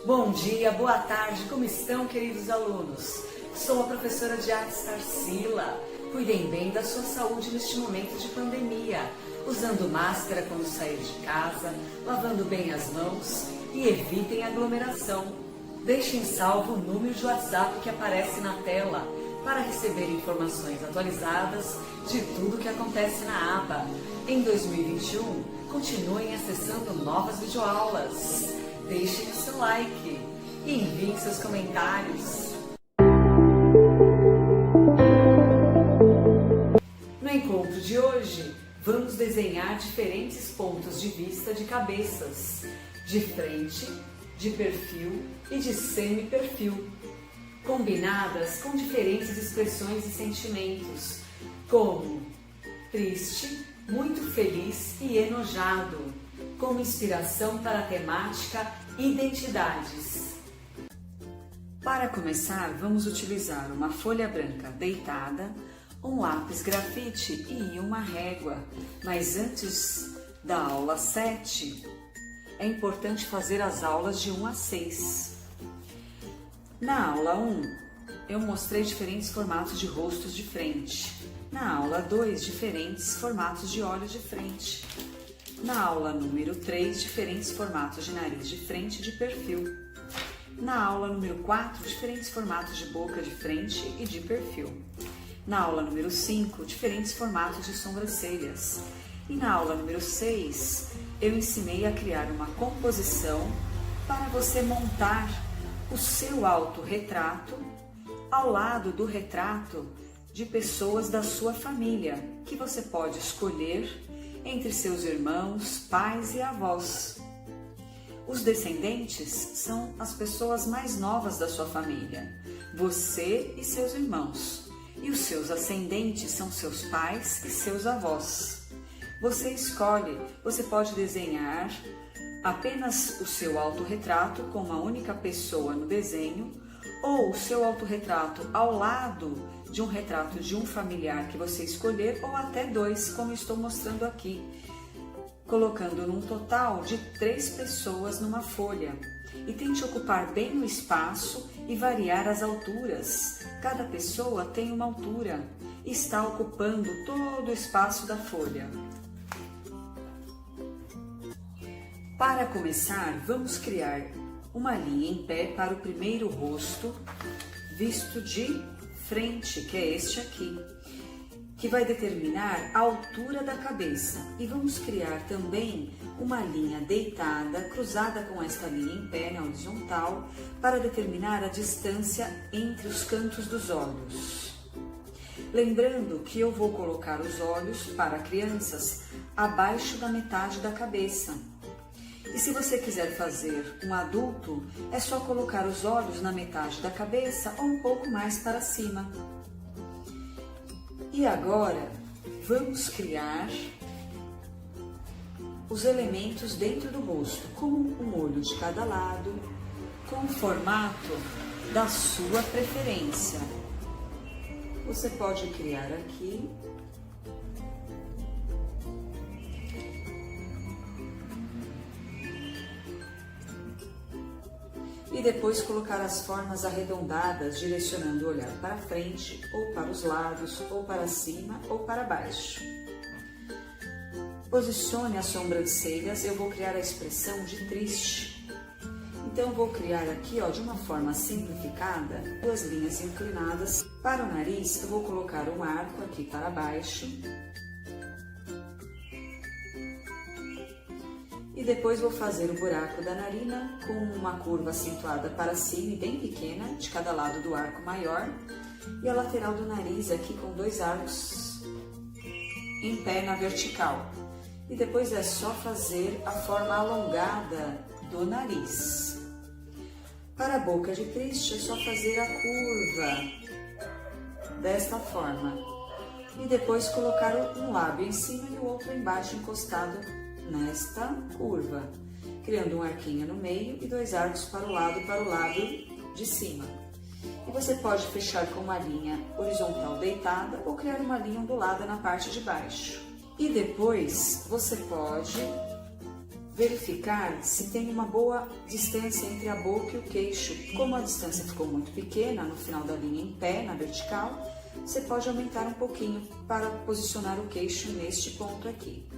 Bom dia, boa tarde, como estão, queridos alunos? Sou a professora de artes Tarsila. Cuidem bem da sua saúde neste momento de pandemia, usando máscara quando sair de casa, lavando bem as mãos e evitem aglomeração. Deixem salvo o número de WhatsApp que aparece na tela para receber informações atualizadas de tudo que acontece na aba. Em 2021, continuem acessando novas videoaulas. Deixem o seu like e enviem seus comentários. No encontro de hoje, vamos desenhar diferentes pontos de vista de cabeças, de frente, de perfil e de semi-perfil, combinadas com diferentes expressões e sentimentos, como triste, muito feliz e enojado, como inspiração para a temática Identidades. Para começar, vamos utilizar uma folha branca deitada, um lápis grafite e uma régua. Mas antes da aula 7, é importante fazer as aulas de 1 a 6. Na aula 1, eu mostrei diferentes formatos de rostos de frente. Na aula 2, diferentes formatos de olhos de frente. Na aula número 3, diferentes formatos de nariz de frente e de perfil. Na aula número 4, diferentes formatos de boca de frente e de perfil. Na aula número 5, diferentes formatos de sobrancelhas. E na aula número 6, eu ensinei a criar uma composição para você montar o seu autorretrato ao lado do retrato de pessoas da sua família, que você pode escolher entre seus irmãos, pais e avós. Os descendentes são as pessoas mais novas da sua família, você e seus irmãos. E os seus ascendentes são seus pais e seus avós. Você escolhe, você pode desenhar apenas o seu autorretrato com uma única pessoa no desenho, ou o seu autorretrato ao lado de um retrato de um familiar que você escolher, ou até 2, como estou mostrando aqui, colocando num total de 3 pessoas numa folha. E tente ocupar bem o espaço e variar as alturas. Cada pessoa tem uma altura e está ocupando todo o espaço da folha. Para começar, vamos criar uma linha em pé para o primeiro rosto, visto de frente, que é este aqui, que vai determinar a altura da cabeça. E vamos criar também uma linha deitada, cruzada com esta linha em pé, na horizontal, para determinar a distância entre os cantos dos olhos. Lembrando que eu vou colocar os olhos, para crianças, abaixo da metade da cabeça. E se você quiser fazer um adulto, é só colocar os olhos na metade da cabeça ou um pouco mais para cima. E agora, vamos criar os elementos dentro do rosto, com um olho de cada lado, com o formato da sua preferência. Você pode criar aqui e depois colocar as formas arredondadas, direcionando o olhar para frente, ou para os lados, ou para cima, ou para baixo. Posicione as sobrancelhas, eu vou criar a expressão de triste. Então, eu vou criar aqui, de uma forma simplificada, 2 linhas inclinadas. Para o nariz, eu vou colocar um arco aqui para baixo. E depois vou fazer o buraco da narina com uma curva acentuada para cima e bem pequena, de cada lado do arco maior. E a lateral do nariz aqui com 2 arcos em pé na vertical. E depois é só fazer a forma alongada do nariz. Para a boca de triste é só fazer a curva desta forma. E depois colocar um lábio em cima e o outro embaixo encostado nesta curva, criando um arquinho no meio e 2 arcos para o lado de cima. E você pode fechar com uma linha horizontal deitada ou criar uma linha ondulada na parte de baixo. E depois você pode verificar se tem uma boa distância entre a boca e o queixo. Como a distância ficou muito pequena, no final da linha em pé, na vertical, você pode aumentar um pouquinho para posicionar o queixo neste ponto aqui.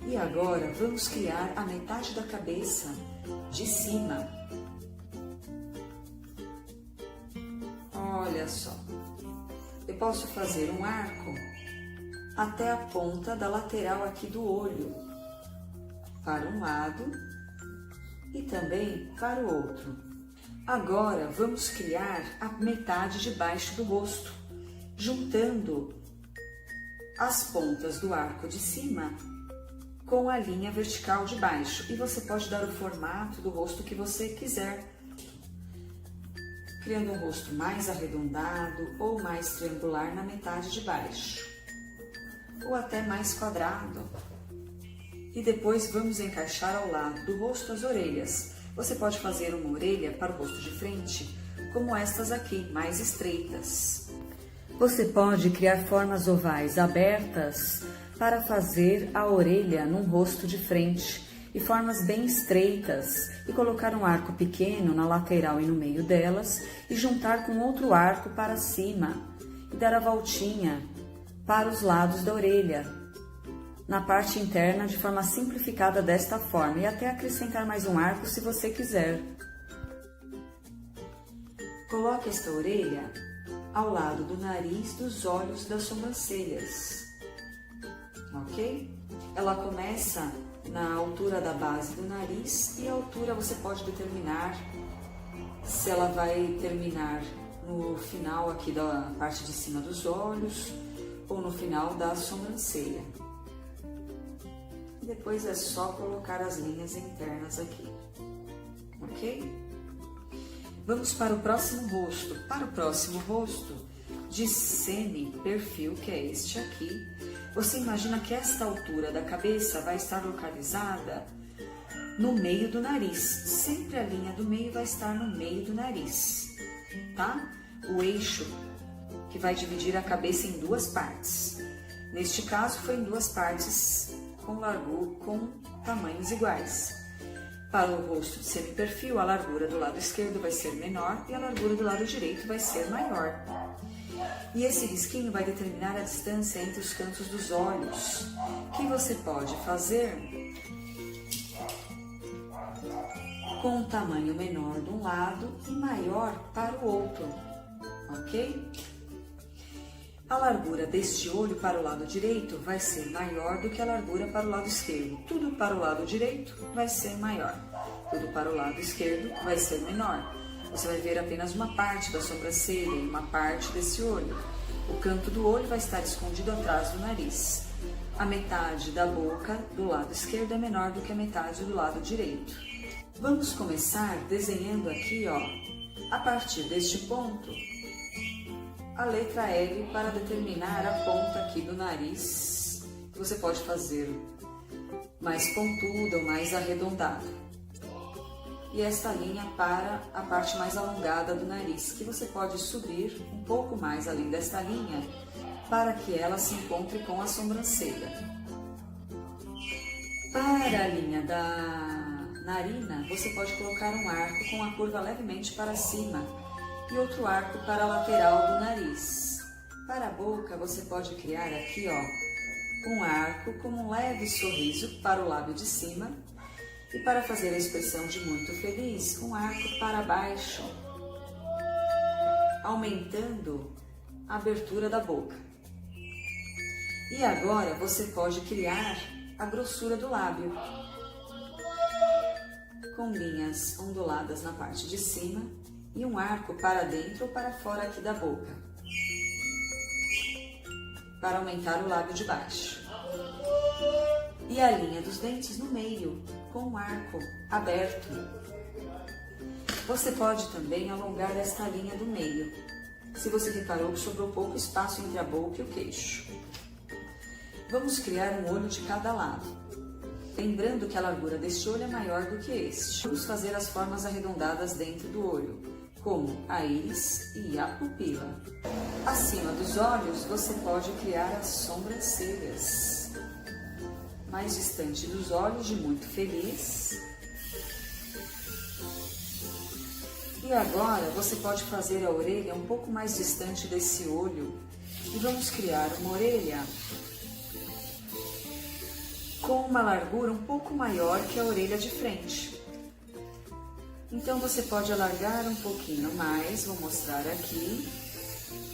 E agora vamos criar a metade da cabeça de cima. Olha só, eu posso fazer um arco até a ponta da lateral aqui do olho, para um lado e também para o outro. Agora vamos criar a metade de baixo do rosto, juntando as pontas do arco de cima com a linha vertical de baixo. E você pode dar o formato do rosto que você quiser, criando um rosto mais arredondado ou mais triangular na metade de baixo, ou até mais quadrado. E depois vamos encaixar ao lado do rosto as orelhas. Você pode fazer uma orelha para o rosto de frente, como estas aqui, mais estreitas. Você pode criar formas ovais abertas para fazer a orelha num rosto de frente, e formas bem estreitas, e colocar um arco pequeno na lateral e no meio delas, e juntar com outro arco para cima, e dar a voltinha para os lados da orelha, na parte interna de forma simplificada desta forma, e até acrescentar mais um arco se você quiser. Coloque esta orelha ao lado do nariz, dos olhos, das sobrancelhas, ok? Ela começa na altura da base do nariz, e a altura você pode determinar se ela vai terminar no final aqui da parte de cima dos olhos ou no final da sobrancelha. Depois é só colocar as linhas internas aqui, ok? Vamos para o próximo rosto. Para o próximo rosto de semi-perfil, que é este aqui, você imagina que esta altura da cabeça vai estar localizada no meio do nariz. Sempre a linha do meio vai estar no meio do nariz, tá? O eixo que vai dividir a cabeça em duas partes. Neste caso, foi em duas partes com tamanhos iguais. Para o rosto de semi-perfil, a largura do lado esquerdo vai ser menor e a largura do lado direito vai ser maior. E esse risquinho vai determinar a distância entre os cantos dos olhos, que você pode fazer com um tamanho menor de um lado e maior para o outro, ok? A largura deste olho para o lado direito vai ser maior do que a largura para o lado esquerdo. Tudo para o lado direito vai ser maior, tudo para o lado esquerdo vai ser menor. Você vai ver apenas uma parte da sobrancelha e uma parte desse olho. O canto do olho vai estar escondido atrás do nariz. A metade da boca do lado esquerdo é menor do que a metade do lado direito. Vamos começar desenhando aqui, ó, a partir deste ponto, a letra L para determinar a ponta aqui do nariz, que você pode fazer mais pontuda ou mais arredondada. E esta linha para a parte mais alongada do nariz, que você pode subir um pouco mais além desta linha, para que ela se encontre com a sobrancelha. Para a linha da narina, você pode colocar um arco com a curva levemente para cima, e outro arco para a lateral do nariz. Para a boca, você pode criar aqui, ó, um arco com um leve sorriso para o lábio de cima, e para fazer a expressão de muito feliz, um arco para baixo, aumentando a abertura da boca. E agora você pode criar a grossura do lábio, com linhas onduladas na parte de cima e um arco para dentro ou para fora aqui da boca, para aumentar o lábio de baixo. E a linha dos dentes no meio, com um arco aberto. Você pode também alongar esta linha do meio, se você reparou que sobrou pouco espaço entre a boca e o queixo. Vamos criar um olho de cada lado, lembrando que a largura deste olho é maior do que este. Vamos fazer as formas arredondadas dentro do olho, como a íris e a pupila. Acima dos olhos, você pode criar as sobrancelhas. mais distante dos olhos, de muito feliz. E agora você pode fazer a orelha um pouco mais distante desse olho e vamos criar uma orelha com uma largura um pouco maior que a orelha de frente. Então você pode alargar um pouquinho mais, vou mostrar aqui.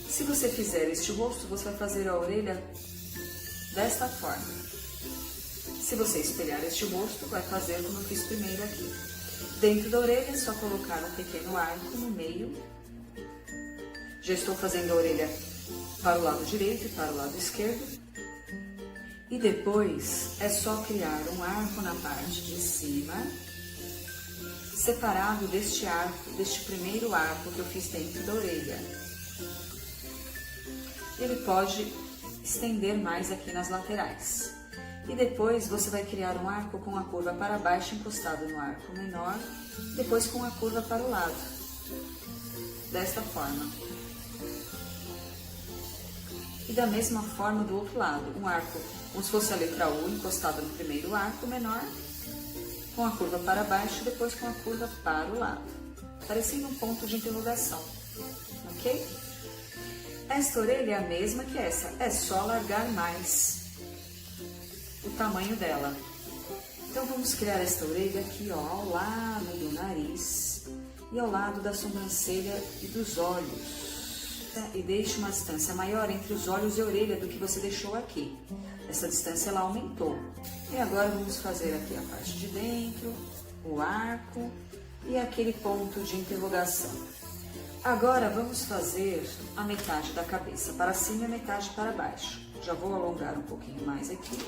Se você fizer este rosto, você vai fazer a orelha desta forma. Se você espelhar este rosto, vai fazer como eu fiz primeiro aqui. Dentro da orelha é só colocar um pequeno arco no meio. Já estou fazendo a orelha para o lado direito e para o lado esquerdo. E depois é só criar um arco na parte de cima, separado deste arco, deste primeiro arco que eu fiz dentro da orelha. Ele pode estender mais aqui nas laterais. E depois você vai criar um arco com a curva para baixo encostado no arco menor, depois com a curva para o lado, desta forma. E da mesma forma do outro lado, um arco como se fosse a letra U encostada no primeiro arco menor, com a curva para baixo, depois com a curva para o lado, parecendo um ponto de interrogação, ok? Esta orelha é a mesma que essa, é só alargar mais o tamanho dela. Então vamos criar esta orelha aqui, ó, ao lado do nariz e ao lado da sobrancelha e dos olhos. E deixe uma distância maior entre os olhos e a orelha do que você deixou aqui. Essa distância ela aumentou. E agora vamos fazer aqui a parte de dentro, o arco e aquele ponto de interrogação. Agora vamos fazer a metade da cabeça para cima e a metade para baixo. Já vou alongar um pouquinho mais aqui.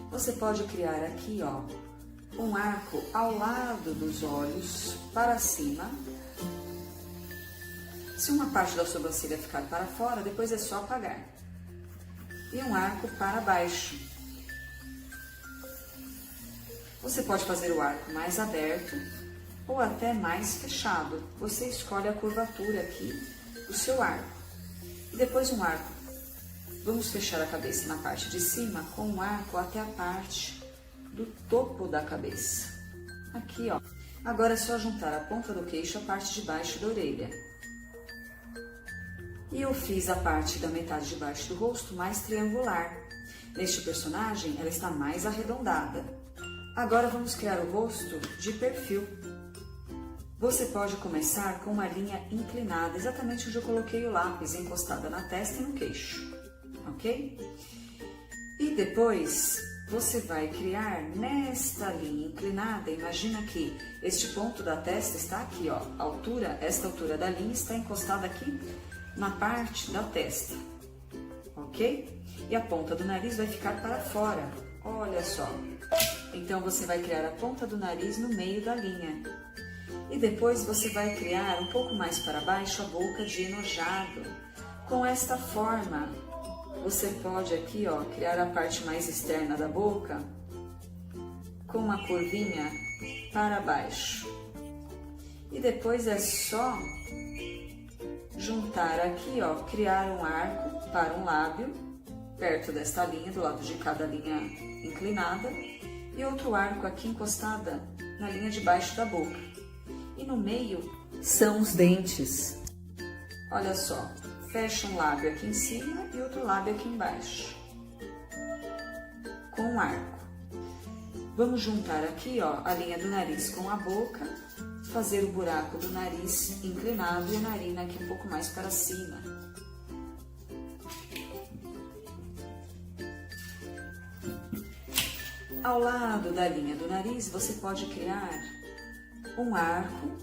Você pode criar aqui, ó, um arco ao lado dos olhos para cima. Se uma parte da sobrancelha ficar para fora, depois é só apagar. E um arco para baixo. Você pode fazer o arco mais aberto ou até mais fechado. Você escolhe a curvatura aqui do seu arco. E depois um arco. Vamos fechar a cabeça na parte de cima com um arco até a parte do topo da cabeça. Aqui, ó. Agora é só juntar a ponta do queixo à parte de baixo da orelha. E eu fiz a parte da metade de baixo do rosto mais triangular. Neste personagem, ela está mais arredondada. Agora vamos criar o rosto de perfil. Você pode começar com uma linha inclinada, exatamente onde eu coloquei o lápis, encostada na testa e no queixo, ok? E depois você vai criar nesta linha inclinada, imagina que este ponto da testa está aqui, ó, esta altura da linha está encostada aqui na parte da testa, ok? E a ponta do nariz vai ficar para fora, olha só. Então você vai criar a ponta do nariz no meio da linha. E depois você vai criar um pouco mais para baixo a boca de enojado. Com esta forma, você pode aqui, ó, criar a parte mais externa da boca com uma curvinha para baixo. E depois é só juntar aqui, ó, criar um arco para um lábio, perto desta linha, do lado de cada linha inclinada, e outro arco aqui encostada na linha de baixo da boca. E no meio são os dentes. Olha só, fecha um lábio aqui em cima e outro lábio aqui embaixo, com um arco. Vamos juntar aqui, ó, a linha do nariz com a boca, fazer o buraco do nariz inclinado e a narina aqui um pouco mais para cima. Ao lado da linha do nariz, você pode criar um arco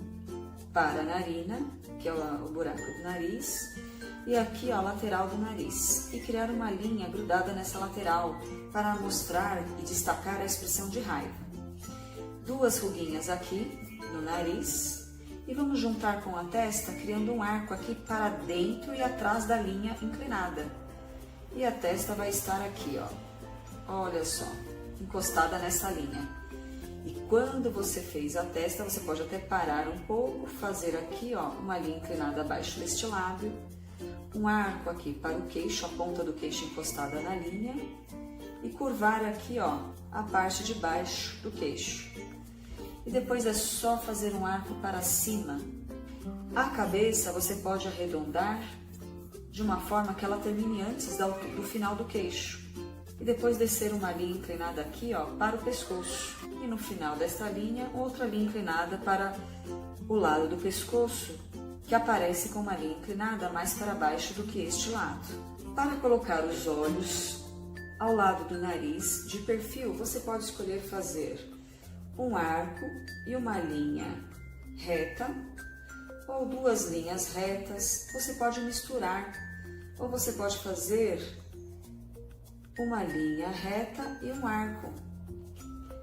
para a narina, que é o buraco do nariz, e aqui, ó, a lateral do nariz, e criar uma linha grudada nessa lateral para mostrar e destacar a expressão de raiva. Duas ruguinhas aqui no nariz e vamos juntar com a testa, criando um arco aqui para dentro e atrás da linha inclinada. E a testa vai estar aqui, ó, olha só, encostada nessa linha. E quando você fez a testa, você pode até parar um pouco, fazer aqui, ó, uma linha inclinada abaixo deste lábio, um arco aqui para o queixo, a ponta do queixo encostada na linha, e curvar aqui, ó, a parte de baixo do queixo. E depois é só fazer um arco para cima. A cabeça você pode arredondar de uma forma que ela termine antes do final do queixo. E depois descer uma linha inclinada aqui, ó, para o pescoço. E no final desta linha, outra linha inclinada para o lado do pescoço, que aparece com uma linha inclinada mais para baixo do que este lado. Para colocar os olhos ao lado do nariz, de perfil, você pode escolher fazer um arco e uma linha reta, ou duas linhas retas. Você pode misturar, ou você pode fazer uma linha reta e um arco.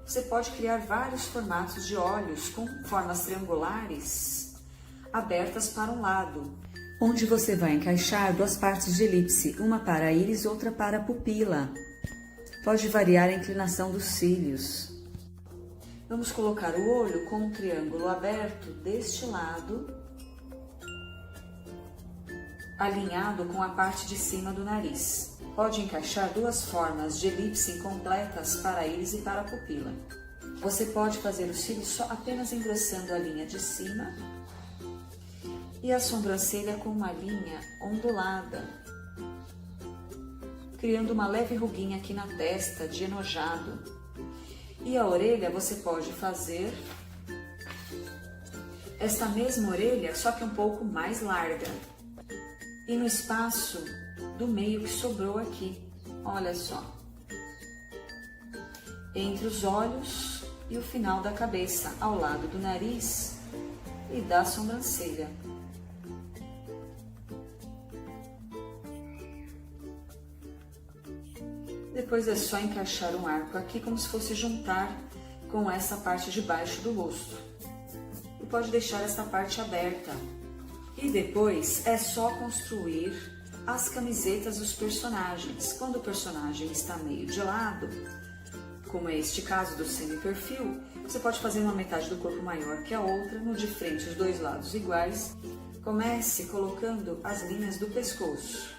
Você pode criar vários formatos de olhos com formas triangulares abertas para um lado, onde você vai encaixar duas partes de elipse, uma para a íris e outra para a pupila. Pode variar a inclinação dos cílios. Vamos colocar o olho com um triângulo aberto deste lado, alinhado com a parte de cima do nariz. Pode encaixar duas formas de elipse incompletas para a íris e para a pupila. Você pode fazer os cílios só apenas engrossando a linha de cima e a sobrancelha com uma linha ondulada, criando uma leve ruguinha aqui na testa de enojado. E a orelha você pode fazer esta mesma orelha, só que um pouco mais larga. E no espaço do meio que sobrou aqui, olha só, entre os olhos e o final da cabeça, ao lado do nariz e da sobrancelha. Depois é só encaixar um arco aqui, como se fosse juntar com essa parte de baixo do rosto. E pode deixar essa parte aberta. E depois é só construir as camisetas dos personagens. Quando o personagem está meio de lado, como é este caso do semi-perfil, você pode fazer uma metade do corpo maior que a outra, no de frente os dois lados iguais. Comece colocando as linhas do pescoço.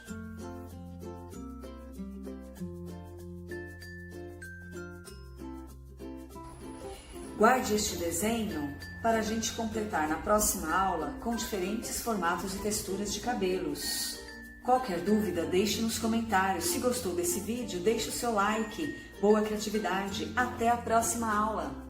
Guarde este desenho para a gente completar na próxima aula com diferentes formatos e texturas de cabelos. Qualquer dúvida, deixe nos comentários. Se gostou desse vídeo, deixe o seu like. Boa criatividade! Até a próxima aula!